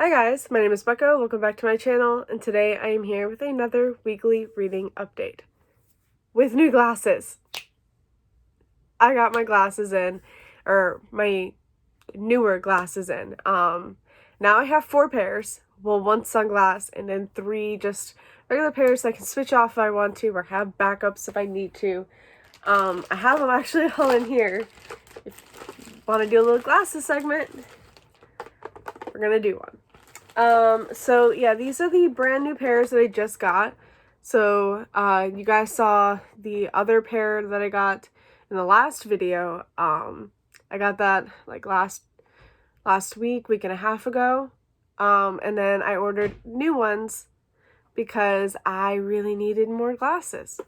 Hi guys, my name is Becca, welcome back to my channel, and today I am here with another weekly reading update. With new glasses. I got my glasses in, or my newer glasses in. Now I have 4 pairs, well 1 sunglass, and then 3 just regular pairs I can switch off if I want to, or have backups if I need to. I have them actually all in here. If you want to do a little glasses segment, we're gonna do one. So yeah, these are the brand new pairs that I just got. So, you guys saw the other pair that I got in the last video. I got that like last week and a half ago. And then I ordered new ones because I really needed more glasses.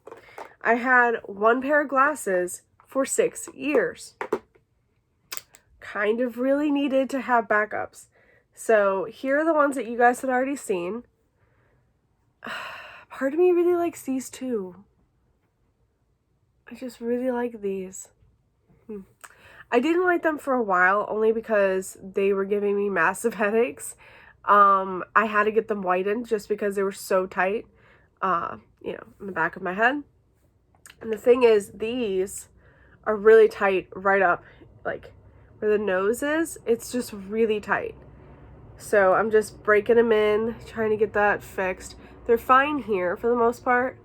I had 1 pair of glasses for 6 years. Kind of really needed to have backups. So here are the ones that you guys had already seen. Part of me really likes these too. I just really like these. I didn't like them for a while only because they were giving me massive headaches. I had to get them whitened just because they were so tight, in the back of my head. And the thing is, these are really tight right up, like where the nose is. It's just really tight. So I'm just breaking them in, trying to get that fixed. They're fine here for the most part.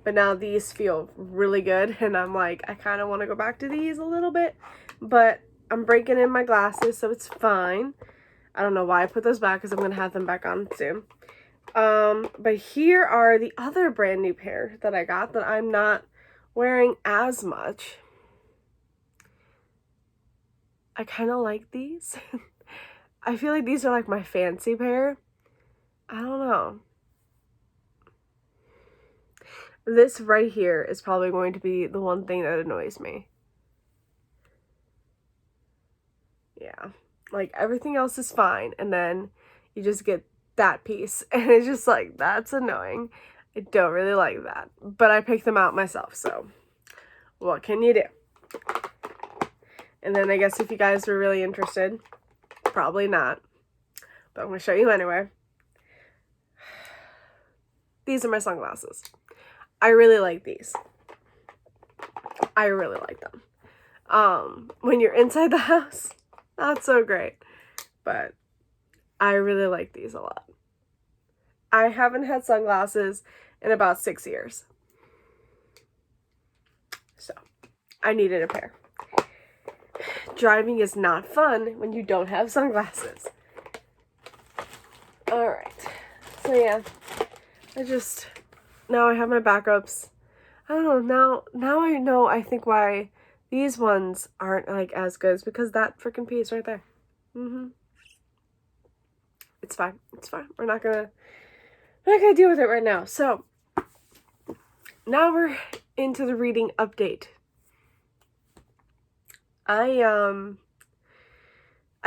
But now these feel really good, and I'm like, I kind of want to go back to these a little bit. But I'm breaking in my glasses, so it's fine. I don't know why I put those back, because I'm going to have them back on soon. But here are the other brand new pair that I got that I'm not wearing as much. I kind of like these. I feel like these are like my fancy pair. I don't know. This right here is probably going to be the one thing that annoys me. Yeah. Like everything else is fine, and then you just get that piece, and it's just like, that's annoying. I don't really like that. But I picked them out myself, so what can you do? And then I guess if you guys were really interested, probably not, but I'm going to show you anyway. These are my sunglasses. I really like these. I really like them. When you're inside the house, not so great, but I really like these a lot. I haven't had sunglasses in about 6 years. So, I needed a pair. Driving is not fun when you don't have sunglasses. Alright. So yeah. Now I have my backups. I don't know, now I know, I think why these ones aren't like as good, is because that freaking piece right there. It's fine. It's fine. We're not gonna deal with it right now. So now we're into the reading update. I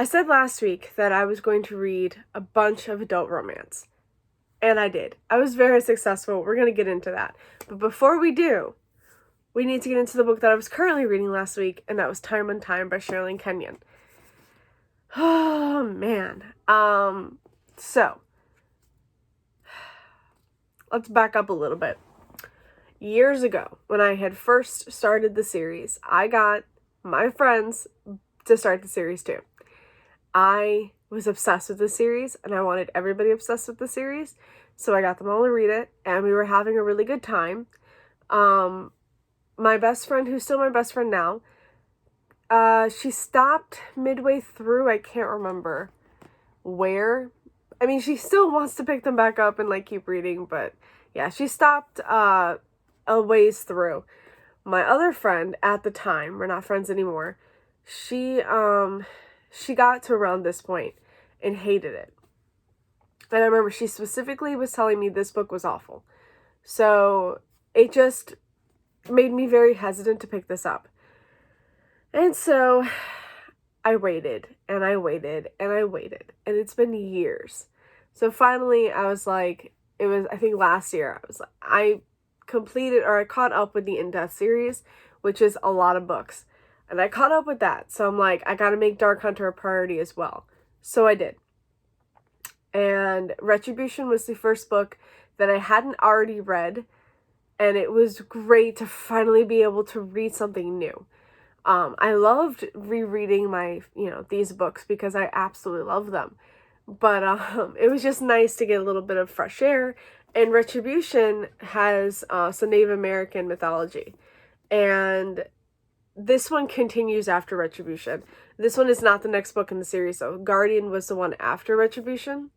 said last week that I was going to read a bunch of adult romance. And I did. I was very successful. We're going to get into that. But before we do, we need to get into the book that I was currently reading last week, and that was Time and Time by Sherrilyn Kenyon. Oh, man. So, let's back up a little bit. Years ago, when I had first started the series, I got my friends to start the series too. I was obsessed with the series, and I wanted everybody obsessed with the series, so I got them all to read it, and we were having a really good time. My best friend, who's still my best friend now, she stopped midway through. I can't remember where. I mean, she still wants to pick them back up and like keep reading, but yeah, she stopped a ways through. My other friend at the time, we're not friends anymore, she got to around this point and hated it. And I remember she specifically was telling me this book was awful. So it just made me very hesitant to pick this up. And so I waited, and I waited, and I waited. And it's been years. So finally, I was like, I think last year, I caught up with the In Death series, which is a lot of books. And I caught up with that. So I'm like, I gotta make Dark Hunter a priority as well. So I did. And Retribution was the first book that I hadn't already read, and it was great to finally be able to read something new. I loved rereading these books because I absolutely love them. But it was just nice to get a little bit of fresh air. And Retribution has some Native American mythology. And this one continues after Retribution. This one is not the next book in the series, though. Guardian was the one after Retribution.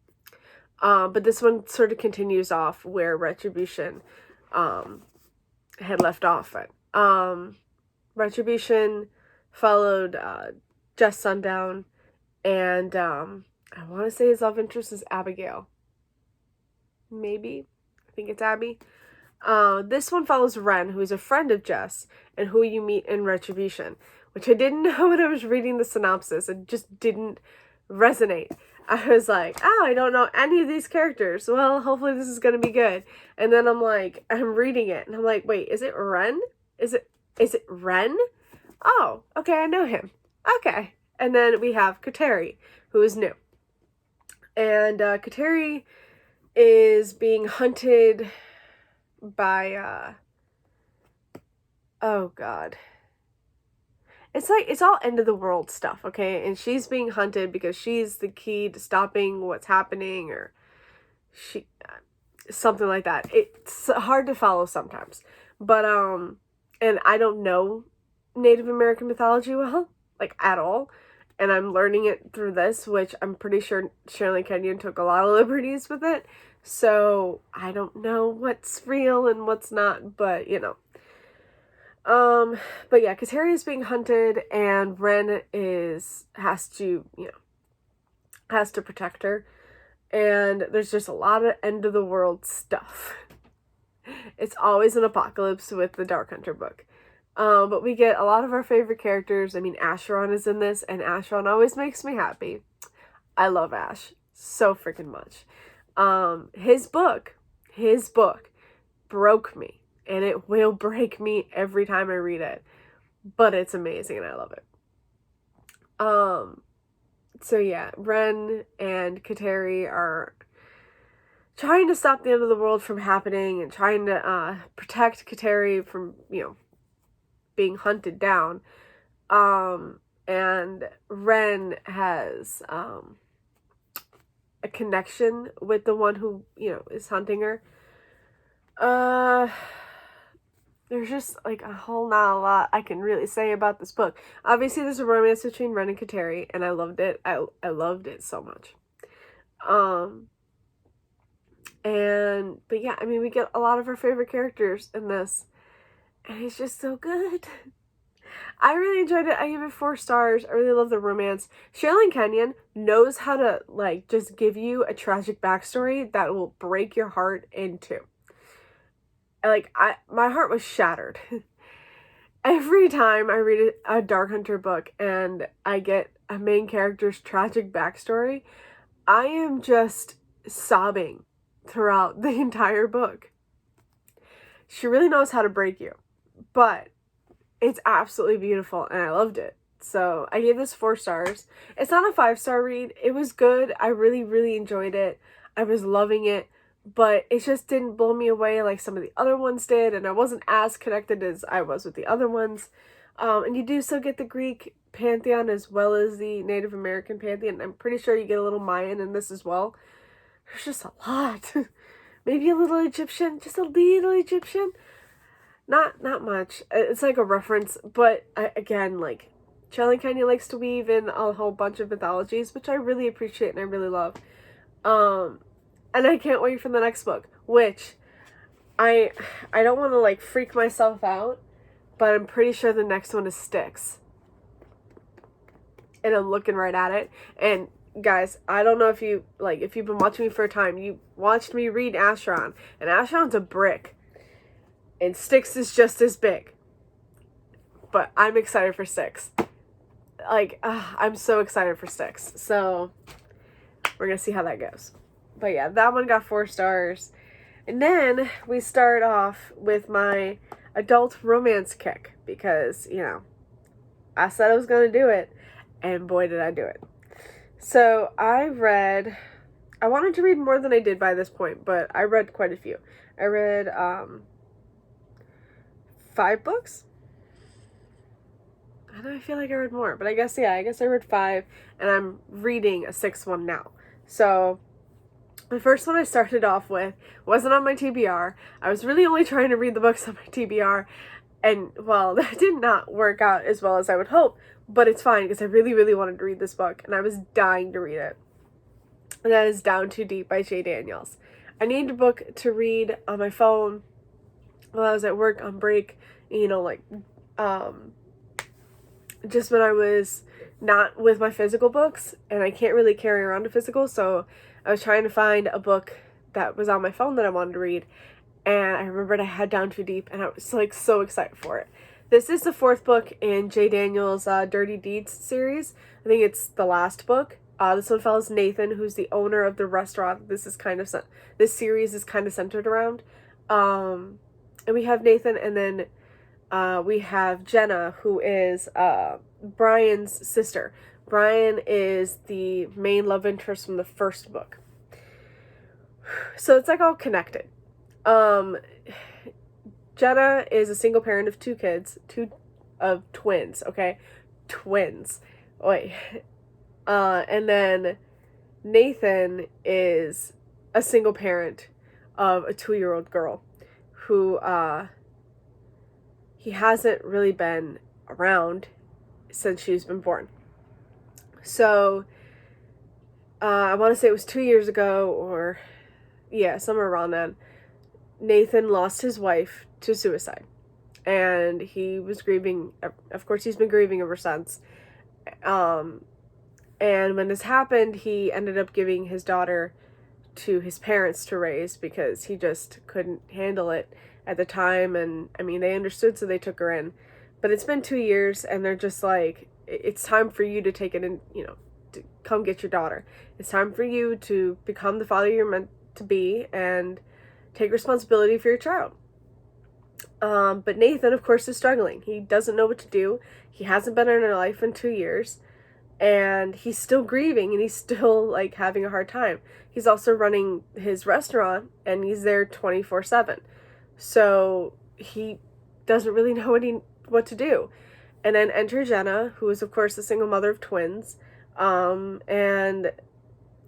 But this one sort of continues off where Retribution had left off at. Retribution followed Jess Sundown, and I want to say his love interest is Abigail. Maybe. I think it's Abby. This one follows Ren, who is a friend of Jess, and who you meet in Retribution, which I didn't know when I was reading the synopsis. It just didn't resonate. I was like, oh, I don't know any of these characters. Well, hopefully this is going to be good. And then I'm reading it, and I'm like, wait, is it Ren? Is it Ren? Oh, okay, I know him. Okay. And then we have Kateri, who is new. And Kateri is being hunted by, oh god. It's all end of the world stuff, okay? And she's being hunted because she's the key to stopping what's happening, or something like that. It's hard to follow sometimes. But, and I don't know Native American mythology well, at all. And I'm learning it through this, which I'm pretty sure Shirley Kenyon took a lot of liberties with it. So I don't know what's real and what's not, but but yeah, Kateri is being hunted, and Ren has to protect her. And there's just a lot of end of the world stuff. It's always an apocalypse with the Dark Hunter book. But we get a lot of our favorite characters. I mean, Acheron is in this, and Acheron always makes me happy. I love Ash so freaking much. His book broke me, and it will break me every time I read it. But it's amazing, and I love it. So yeah, Ren and Kateri are trying to stop the end of the world from happening, and trying to protect Kateri from, being hunted down. And Ren has a connection with the one who, is hunting her. There's just a whole not a lot I can really say about this book. Obviously there's a romance between Ren and Kateri, and I loved it. I loved it so much. But yeah, I mean, we get a lot of our favorite characters in this, and it's just so good. I really enjoyed it. I give it 4 stars. I really love the romance. Shirley Kenyon knows how to just give you a tragic backstory that will break your heart in two. My heart was shattered. Every time I read a Dark Hunter book and I get a main character's tragic backstory, I am just sobbing throughout the entire book. She really knows how to break you, but it's absolutely beautiful, and I loved it. So I gave this 4 stars. It's not a 5-star read. It was good. I really, really enjoyed it. I was loving it, but it just didn't blow me away like some of the other ones did, and I wasn't as connected as I was with the other ones. And you do still get the Greek pantheon as well as the Native American pantheon. I'm pretty sure you get a little Mayan in this as well. There's just a lot. Maybe a little Egyptian, just a little Egyptian. Not much. It's like a reference, but again, Shirley Kenyon likes to weave in a whole bunch of mythologies, which I really appreciate and I really love. And I can't wait for the next book, which I don't want to freak myself out, but I'm pretty sure the next one is Styx. And I'm looking right at it. And guys, I don't know if you've been watching me for a time, you watched me read Acheron, and Acheron's a brick. And Styx is just as big. But I'm excited for Styx. I'm so excited for Styx. So, we're going to see how that goes. But yeah, that one got 4 stars. And then we start off with my adult romance kick. Because, I said I was going to do it. And boy, did I do it. So I wanted to read more than I did by this point, but I read quite a few. I read 5 books. I know I feel like I read more, but I guess I read 5, and I'm reading a 6th one now. So the first one I started off with wasn't on my TBR. I was really only trying to read the books on my TBR, and well, that did not work out as well as I would hope, but it's fine because I really, really wanted to read this book, and I was dying to read it. And that is Down Too Deep by J. Daniels. I needed a book to read on my phone while I was at work on break, just when I was not with my physical books, and I can't really carry around a physical, so I was trying to find a book that was on my phone that I wanted to read, and I remembered I had Down Too Deep, and I was like so excited for it. This is the 4th book in J. Daniels' Dirty Deeds series. I think it's the last book. This one follows Nathan, who's the owner of the restaurant this series is kind of centered around. And we have Nathan, and then we have Jenna, who is Brian's sister. Brian is the main love interest from the first book. So it's like all connected. Jenna is a single parent of 2 kids, twins, okay? Twins. Wait. And then Nathan is a single parent of a 2-year-old girl who he hasn't really been around since she's been born. So I want to say it was 2 years ago, or somewhere around then. Nathan lost his wife to suicide, and he was grieving. Of course, he's been grieving ever since. And when this happened, he ended up giving his daughter to his parents to raise because he just couldn't handle it at the time. And I mean, they understood, so they took her in. But it's been 2 years, and they're just like, it's time for you to take it in, to come get your daughter. It's time for you to become the father you're meant to be and take responsibility for your child. But Nathan, of course, is struggling. He doesn't know what to do. He hasn't been in her life in 2 years, and he's still grieving, and he's still like having a hard time. He's also running his restaurant, and he's there 24/7. So he doesn't really know what to do. And then enter Jenna, who is of course a single mother of twins. And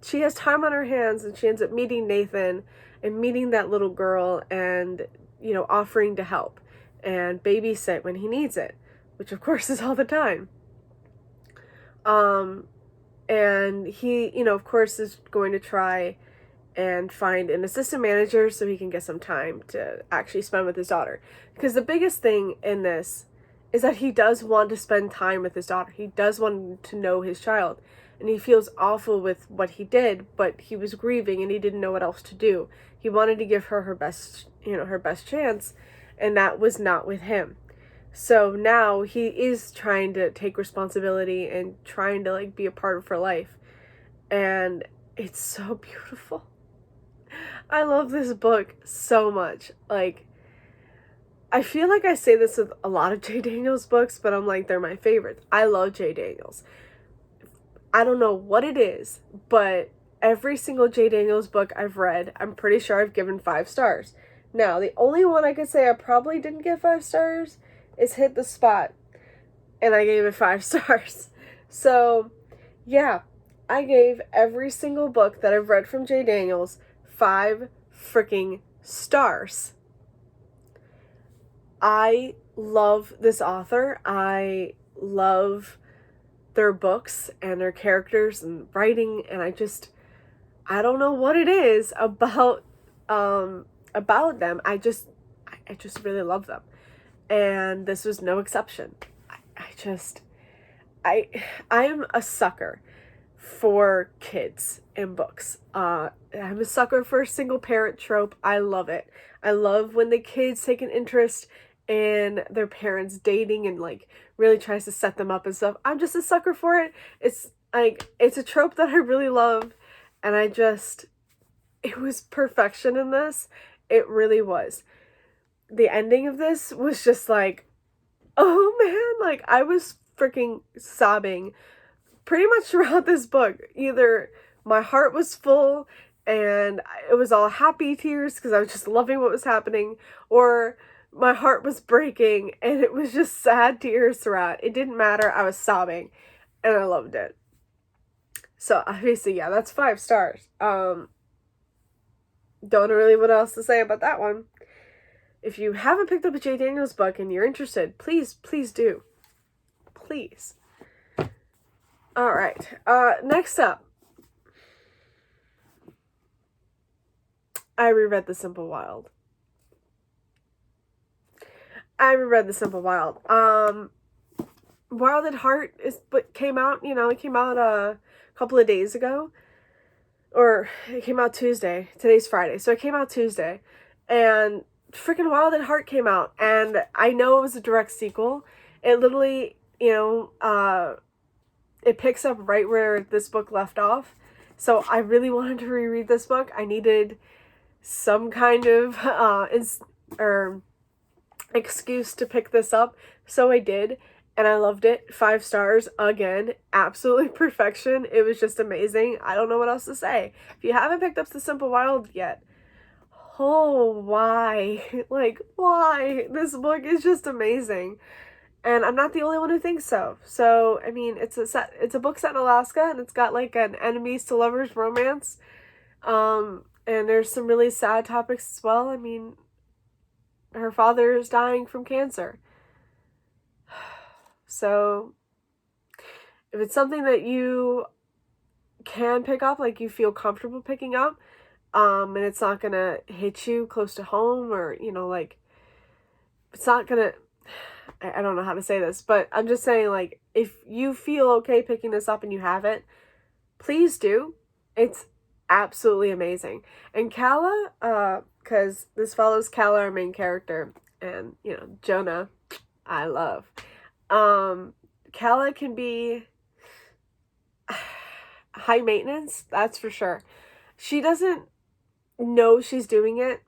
she has time on her hands, and she ends up meeting Nathan and meeting that little girl, and offering to help and babysit when he needs it, which of course is all the time. And he, of course, is going to try and find an assistant manager so he can get some time to actually spend with his daughter. Because the biggest thing in this is that he does want to spend time with his daughter. He does want to know his child. And he feels awful with what he did, but he was grieving and he didn't know what else to do. He wanted to give her her best chance, and that was not with him. So now he is trying to take responsibility and trying to be a part of her life. And it's so beautiful. I love this book so much. I feel like I say this with a lot of J. Daniels books, but I'm like, they're my favorites. I love J. Daniels. I don't know what it is, but every single J. Daniels book I've read, I'm pretty sure I've given 5 stars. Now, the only one I could say I probably didn't give 5 stars is Hit the Spot, and I gave it 5 stars. So, yeah, I gave every single book that I've read from J. Daniels 5 freaking stars. I love this author. I love their books and their characters and writing, and I don't know what it is about them. I just really love them, and this was no exception. I'm a sucker for kids in books. I'm a sucker for a single parent trope. I love it. I love when the kids take an interest in their parents dating and really tries to set them up and stuff. I'm just a sucker for it. It's a trope that I really love, and it was perfection in this. It really was. The ending of this was just oh man, I was freaking sobbing pretty much throughout this book, either my heart was full and it was all happy tears because I was just loving what was happening, or my heart was breaking and it was just sad tears throughout. It didn't matter. I was sobbing and I loved it. So obviously, yeah, that's 5 stars. Don't know really what else to say about that one. If you haven't picked up a J. Daniels book and you're interested, please do. Please. All right. Next up, I reread The Simple Wild. Wild at Heart is what came out, it came out a couple of days ago. Or it came out Tuesday. Today's Friday. So it came out Tuesday. And freaking Wild at Heart came out. And I know it was a direct sequel. It literally, it picks up right where this book left off. So I really wanted to reread this book. I needed some kind of excuse to pick this up. So I did. And I loved it. 5 stars again. Absolutely perfection. It was just amazing. I don't know what else to say. If you haven't picked up The Simple Wild yet, oh, why? Like, why? This book is just amazing. And I'm not the only one who thinks so. So, I mean, it's a book set in Alaska, and it's got like an enemies to lovers romance. And there's some really sad topics as well. I mean, her father is dying from cancer. So, if it's something that you can pick up, like you feel comfortable picking up, and it's not gonna hit you close to home, or, like, it's not gonna, I don't know how to say this, but I'm just saying, like, if you feel okay picking this up and you haven't, please do. It's absolutely amazing. And Calla, because this follows Calla, our main character, and, Jonah, I love. Calla can be high maintenance, that's for sure. She doesn't know she's doing it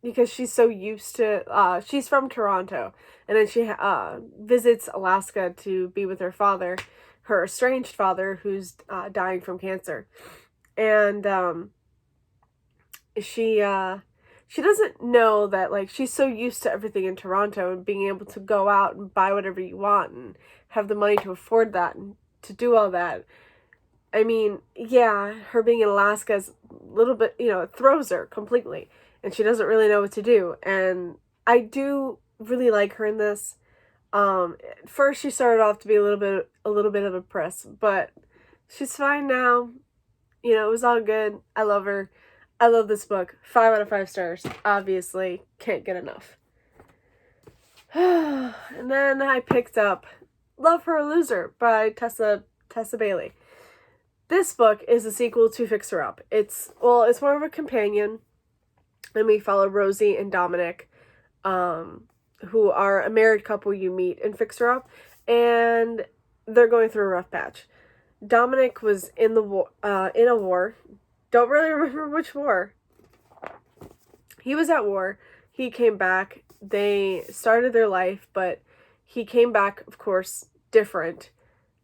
because she's so used to, she's from Toronto, and then she visits Alaska to be with her father, her estranged father, who's dying from cancer. And she doesn't know that, like, she's so used to everything in Toronto and being able to go out and buy whatever you want and have the money to afford that and to do all that. I mean, yeah, her being in Alaska is a little bit, it throws her completely, and she doesn't really know what to do. And I do really like her in this. First she started off to be a little bit of a press, but she's fine now. It was all good. I love her. I love this book. 5 out of 5 stars. Obviously, can't get enough. And then I picked up Love for a Loser by Tessa Bailey. This book is a sequel to Fixer Up. It's more of a companion, and we follow Rosie and Dominic, who are a married couple you meet in Fixer Up, and they're going through a rough patch. Dominic was in a war. Don't really remember which war. He was at war. He came back. They started their life, but he came back, of course, different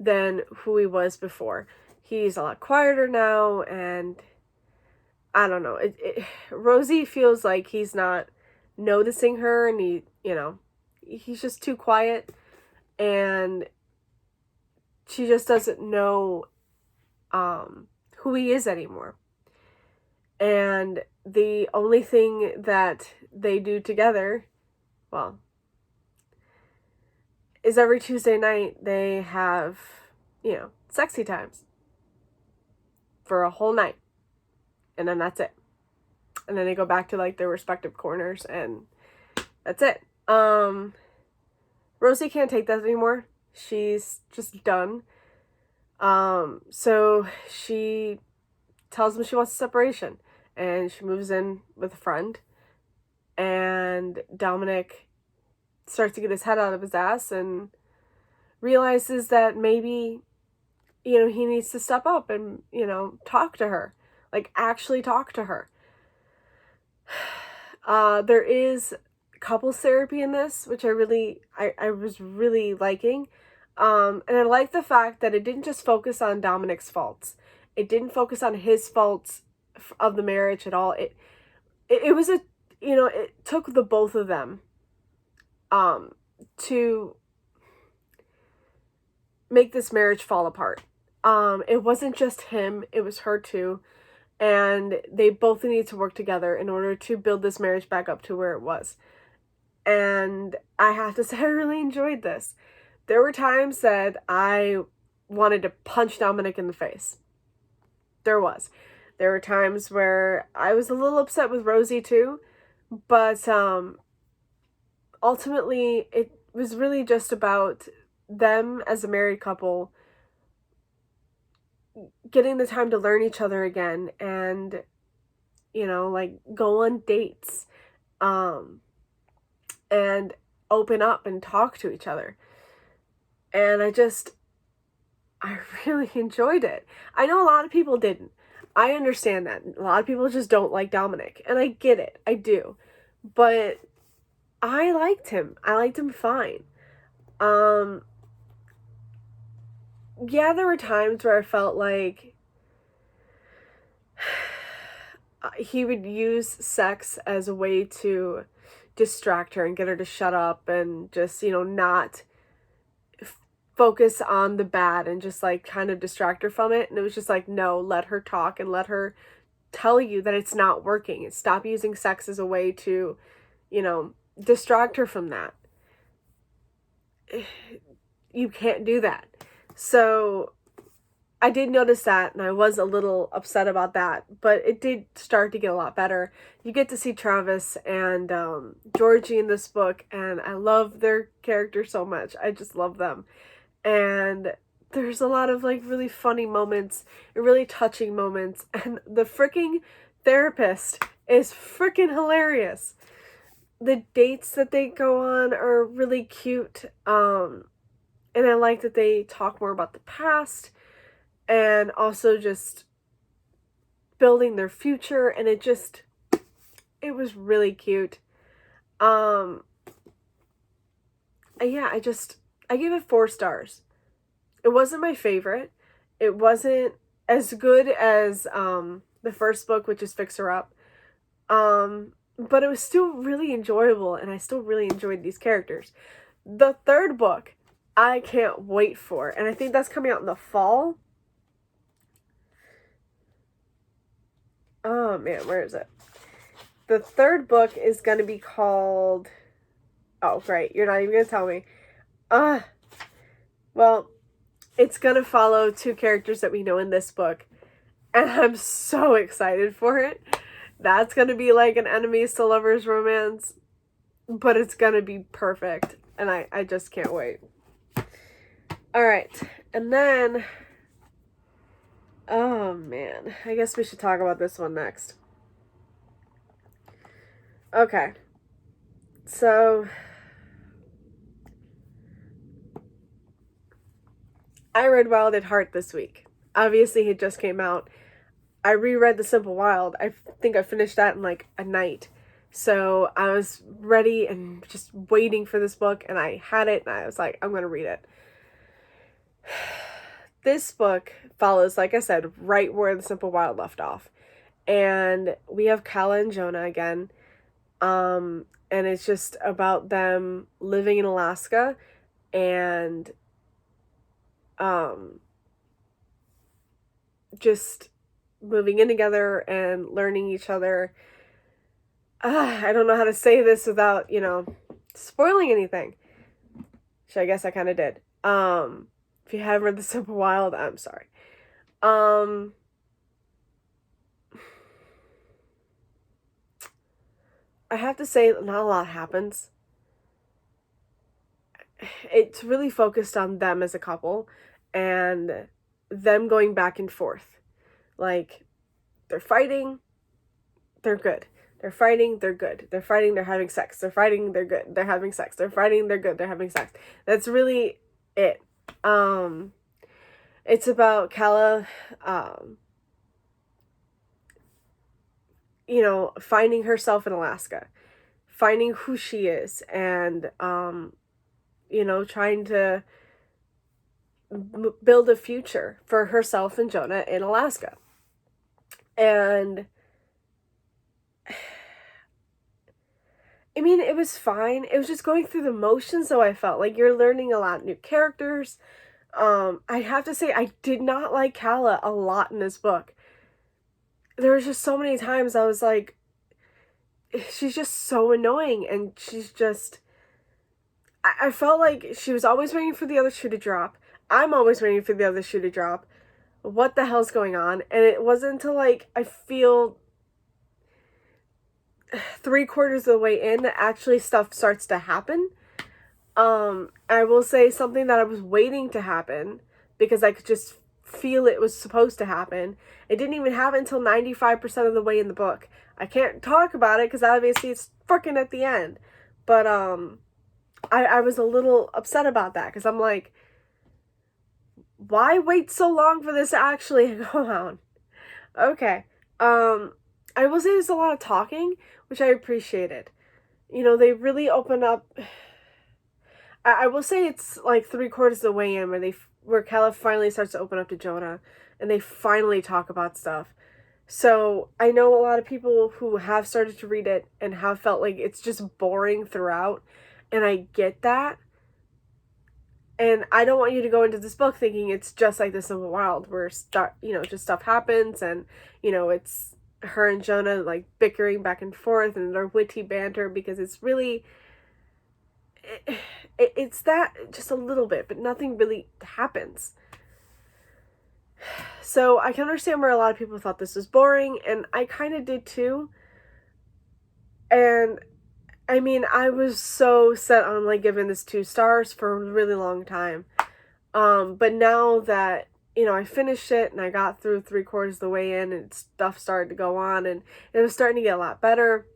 than who he was before. He's a lot quieter now, and I don't know. Rosie feels like he's not noticing her, and he's just too quiet, and she just doesn't know who he is anymore. And the only thing that they do together, is every Tuesday night they have, sexy times for a whole night. And then that's it. And then they go back to, like, their respective corners, and that's it. Rosie can't take that anymore. She's just done. So she tells him she wants a separation, and she moves in with a friend, and Dominic starts to get his head out of his ass and realizes that maybe, he needs to step up and, talk to her, like, actually talk to her. There is couples therapy in this, which I was really liking. And I like the fact that it didn't just focus on Dominic's faults. It didn't focus on his faults of the marriage at all. It was it took the both of them to make this marriage fall apart. It wasn't just him, it was her too. And they both need to work together in order to build this marriage back up to where it was. And I have to say, I really enjoyed this. There were times that I wanted to punch Dominic in the face. There were times where I was a little upset with Rosie too, but ultimately it was really just about them as a married couple getting the time to learn each other again and, like, go on dates and open up and talk to each other. And I really enjoyed it. I know a lot of people didn't. I understand that. A lot of people just don't like Dominic, and I get it. I do. But I liked him. I liked him fine. Yeah, there were times where I felt like he would use sex as a way to distract her and get her to shut up and just, not focus on the bad and just like kind of distract her from it. And it was just like, no, let her talk and let her tell you that it's not working. Stop using sex as a way to, distract her from that. You can't do that. So I did notice that, and I was a little upset about that, but it did start to get a lot better. You get to see Travis and Georgie in this book, and I love their character so much. I just love them. And there's a lot of like really funny moments and really touching moments, and the freaking therapist is freaking hilarious. The dates that they go on are really cute. And I like that they talk more about the past and also just building their future, and it was really cute. Yeah, I give it 4 stars. It wasn't my favorite. It wasn't as good as the first book, which is Fix Her Up. But it was still really enjoyable, and I still really enjoyed these characters. The third book, I can't wait for, and I think that's coming out in the fall. Oh man, where is it? The third book is going to be called... Oh, great, you're not even going to tell me. Well, it's going to follow 2 characters that we know in this book, and I'm so excited for it. That's going to be like an enemies to lovers romance, but it's going to be perfect, and I just can't wait. Alright, and then, oh man, I guess we should talk about this one next. Okay, so, I read Wild at Heart this week. Obviously, it just came out. I reread The Simple Wild. I think I finished that in like a night. So I was ready and just waiting for this book, and I had it, and I was like, I'm going to read it. This book follows, like I said, right where The Simple Wild left off. And we have Kala and Jonah again. And it's just about them living in Alaska and just moving in together and learning each other. I don't know how to say this without, spoiling anything. So I guess I kind of did. If you haven't read The Simple Wild, I'm sorry. I have to say that not a lot happens. It's really focused on them as a couple and them going back and forth. Like, they're fighting, they're good. They're fighting, they're good. They're fighting, they're having sex. They're fighting, they're good. They're having sex. They're fighting, they're good. They're having sex. That's really it. It's about Kala, finding herself in Alaska, finding who she is, and, trying to build a future for herself and Jonah in Alaska. And I mean, it was fine. It was just going through the motions, so I felt like you're learning a lot of new characters. I have to say, I did not like Calla a lot in this book. There was just so many times I was like, she's just so annoying, and she's just... I felt like she was always waiting for the other shoe to drop. I'm always waiting for the other shoe to drop. What the hell's going on? And it wasn't until, like, I feel 3/4 of the way in that actually stuff starts to happen. I will say something that I was waiting to happen because I could just feel it was supposed to happen. It didn't even happen until 95% of the way in the book. I can't talk about it because obviously it's freaking at the end. But I was a little upset about that because I'm like, why wait so long for this to actually go on? Okay. I will say there's a lot of talking, which I appreciated. You know, they really open up. I will say it's like 3/4 of the way in where Calla finally starts to open up to Jonah, and they finally talk about stuff. So I know a lot of people who have started to read it and have felt like it's just boring throughout, and I get that. And I don't want you to go into this book thinking it's just like The Simple Wild, where just stuff happens, and it's her and Jonah like bickering back and forth and their witty banter, because it's really it's that just a little bit, but nothing really happens. So I can understand where a lot of people thought this was boring, and I kind of did too. And I mean, I was so set on like giving this 2 stars for a really long time. But now that, I finished it and I got through 3/4 of the way in and stuff started to go on and it was starting to get a lot better,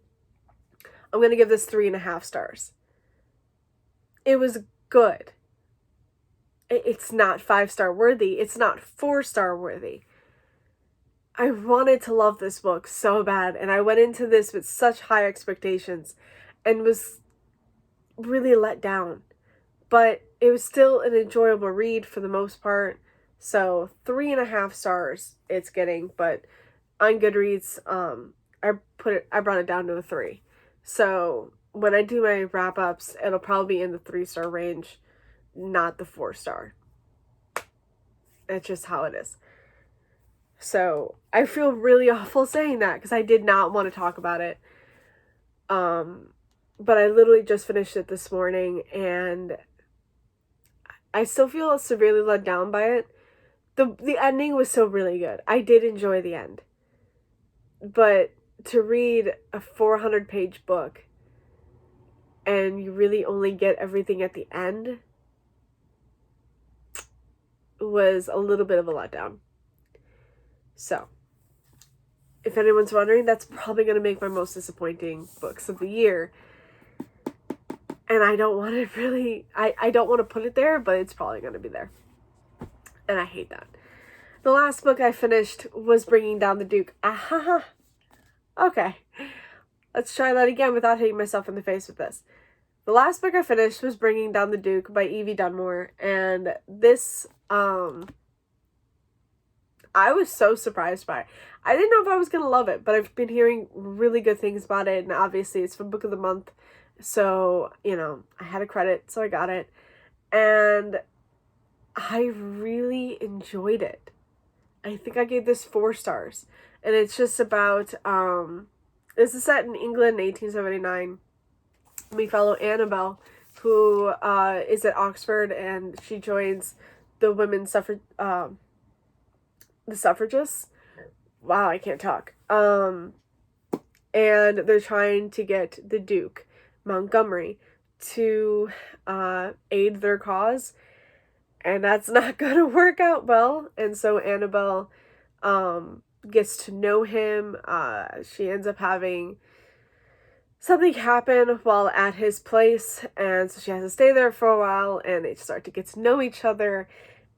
I'm going to give this 3.5 stars. It was good. It's not 5-star worthy. It's not 4-star worthy. I wanted to love this book so bad, and I went into this with such high expectations and was really let down. But it was still an enjoyable read for the most part. So 3.5 stars it's getting, but on Goodreads, I brought it down to a 3. So when I do my wrap-ups, it'll probably be in the 3-star range, not the 4-star. It's just how it is. So I feel really awful saying that because I did not want to talk about it. But I literally just finished it this morning and I still feel severely let down by it. The ending was still really good. I did enjoy the end. But to read a 400-page book and you really only get everything at the end was a little bit of a letdown. So, if anyone's wondering, that's probably going to make my most disappointing books of the year. And I don't want to really, I don't want to put it there, but it's probably going to be there. And I hate that. The last book I finished was Bringing Down the Duke. Okay. Let's try that again without hitting myself in the face with this. The last book I finished was Bringing Down the Duke by Evie Dunmore. And this, I was so surprised by it. I didn't know if I was going to love it, but I've been hearing really good things about it. And obviously it's for Book of the Month. So, I had a credit, so I got it. And I really enjoyed it. I think I gave this 4 stars. And it's just about, this is set in England in 1879. We follow Annabelle, who is at Oxford, and she joins the women's the suffragists. Wow, I can't talk. And they're trying to get the Duke, Montgomery, to aid their cause. And that's not going to work out well. And so Annabelle gets to know him. She ends up having something happen while at his place. And so she has to stay there for a while. And they start to get to know each other.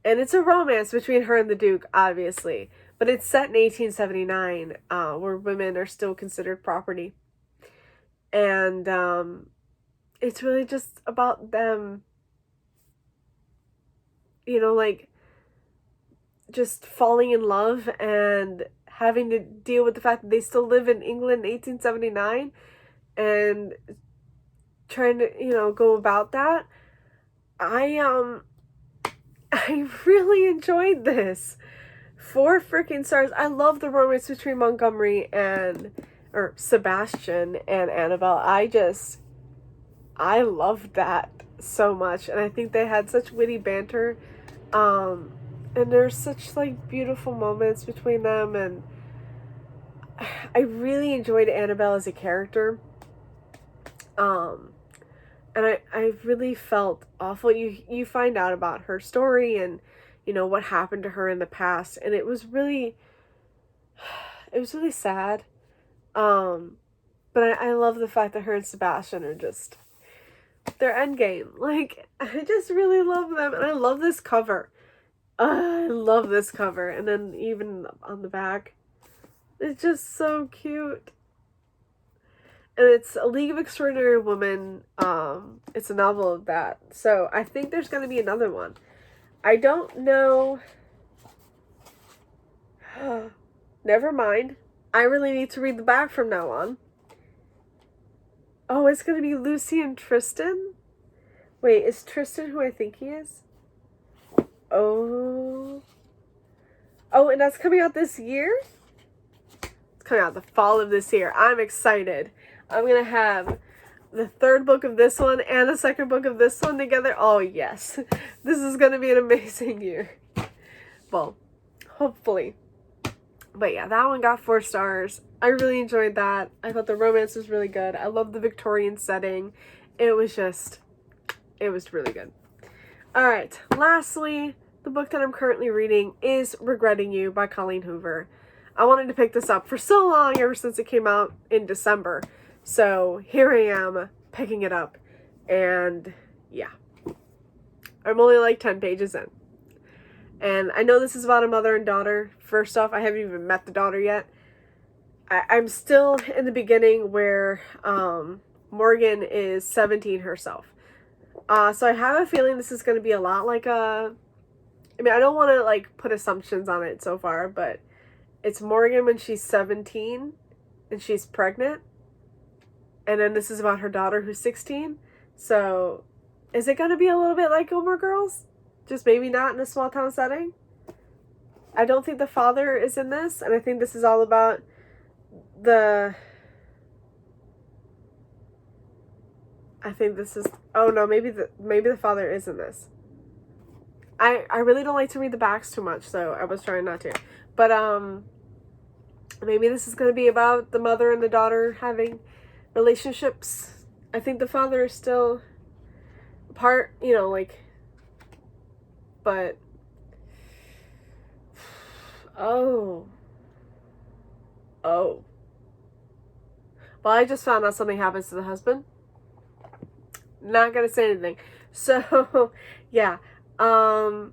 And it's a romance between her and the Duke, obviously. But it's set in 1879, where women are still considered property. And it's really just about them, just falling in love and having to deal with the fact that they still live in England in 1879 and trying to, go about that. I I really enjoyed this. 4 freaking stars. I love the romance between Montgomery or Sebastian and Annabelle. I loved that so much, and I think they had such witty banter. And there's such like beautiful moments between them, and I really enjoyed Annabelle as a character. And I really felt awful. You find out about her story and what happened to her in the past, and it was really sad. But I love the fact that her and Sebastian are just their endgame. Like, I just really love them, and I love this cover. I love this cover, and then even on the back, it's just so cute. And it's A League of Extraordinary Women. It's a novel of that. So I think there's going to be another one. I don't know. Never mind. I really need to read the back from now on. Oh, it's going to be Lucy and Tristan? Wait, is Tristan who I think he is? Oh, and that's coming out this year? It's coming out the fall of this year. I'm excited. I'm going to have the 3rd book of this one and the 2nd book of this one together. Oh, yes. This is going to be an amazing year. Well, hopefully. But yeah, that one got 4 stars. I really enjoyed that. I thought the romance was really good. I love the Victorian setting. It was really good. Alright, lastly, the book that I'm currently reading is Regretting You by Colleen Hoover. I wanted to pick this up for so long, ever since it came out in December. So here I am picking it up, and yeah, I'm only like 10 pages in. And I know this is about a mother and daughter. First off, I haven't even met the daughter yet. I'm still in the beginning where Morgan is 17 herself. So I have a feeling this is going to be a lot like I don't want to like put assumptions on it so far, but it's Morgan when she's 17 and she's pregnant. And then this is about her daughter who's 16. So is it going to be a little bit like Gilmore Girls? Just maybe not in a small town setting? I don't think the father is in this. And I think this is all about oh no, maybe the father is in this. I really don't like to read the backs too much, so I was trying not to. But maybe this is going to be about the mother and the daughter having relationships. I think the father is still part, but oh. Well, I just found out something happens to the husband. Not gonna say anything. So yeah, so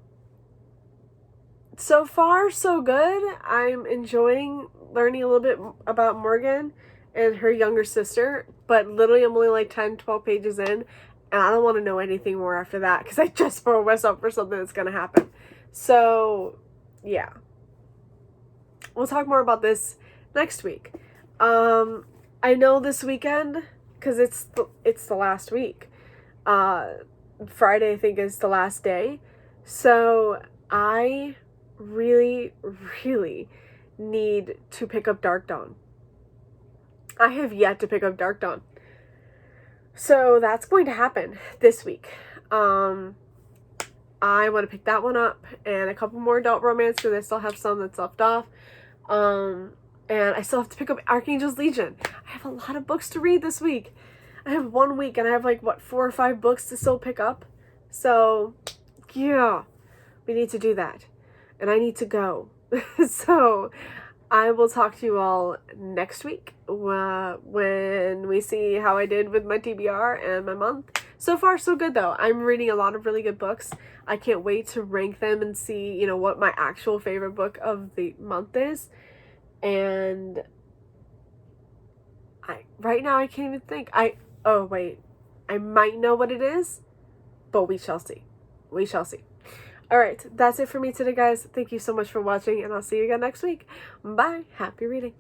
far so good. I'm enjoying learning a little bit about Morgan and her younger sister, but literally I'm only like 10-12 pages in, and I don't want to know anything more after that because I just spoiled myself for something that's gonna happen. So yeah, we'll talk more about this next week. I know this weekend, because it's the last week, Friday I think is the last day, so I really need to pick up Dark Dawn. I have yet to pick up Dark Dawn, so that's going to happen this week. I want to pick that one up and a couple more adult romance because I still have some that's left off. And I still have to pick up Archangel's Legion. I have a lot of books to read this week. I have 1 week and I have like 4 or 5 books to still pick up. So yeah, we need to do that. And I need to go. So I will talk to you all next week when we see how I did with my TBR and my month. So far so good though. I'm reading a lot of really good books. I can't wait to rank them and see, what my actual favorite book of the month is. And right now I can't even think. I might know what it is, but we shall see. Alright, that's it for me today, guys. Thank you so much for watching, and I'll see you again next week. Bye. Happy reading.